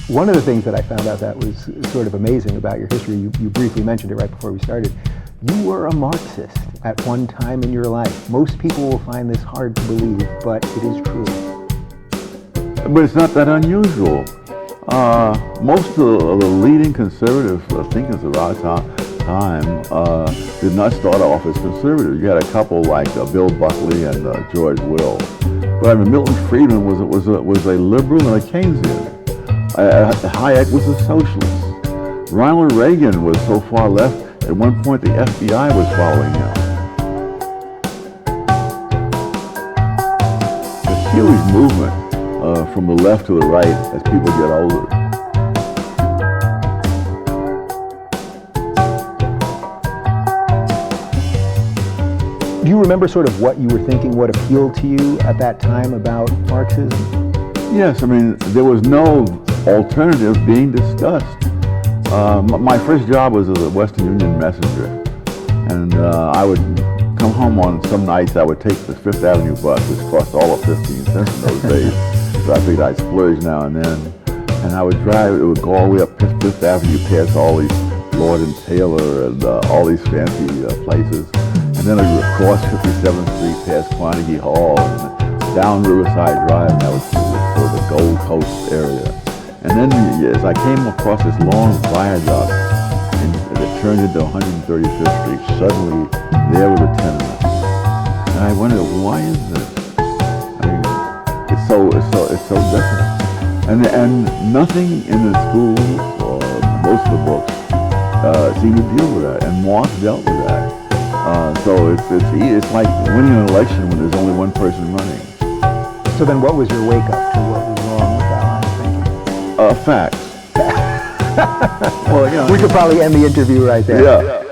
One of the things that I found out that was sort of amazing about your history, you briefly mentioned it right before we started, you were a Marxist at one time in your life. Most people will find this hard to believe, but it is true. But it's not that unusual. Most of the leading conservative thinkers of our time did not start off as conservative. You had a couple like Bill Buckley and George Will. But I mean, Milton Friedman was a liberal and a Keynesian. Hayek was a socialist. Ronald Reagan was so far left, at one point the FBI was following him. A huge movement from the left to the right as people get older. Do you remember sort of what you were thinking, what appealed to you at that time about Marxism? Yes, I mean, there was no alternative being discussed. My first job was as a Western Union messenger, and I would come home on some nights. I would take the Fifth Avenue bus, which cost all of 15 cents in those days, so I figured I'd splurge now and then. And I would drive, it would go all the way up Fifth Avenue, past all these Lord and Taylor and all these fancy places. And then I would cross 57th Street past Carnegie Hall and down Riverside Drive, and that was sort of the Gold Coast area. And then as I came across this long viaduct and it turned into 135th Street, suddenly there were the tenements. And I wondered, why is this? I mean, it's so different. And nothing in the schools or most of the books seem to deal with that. And Marx dealt with that. So it's like winning an election when there's only one person running. So then what was your wake up to what was wrong with that line of thinking? Facts. Well, we could probably end the interview right there. Yeah.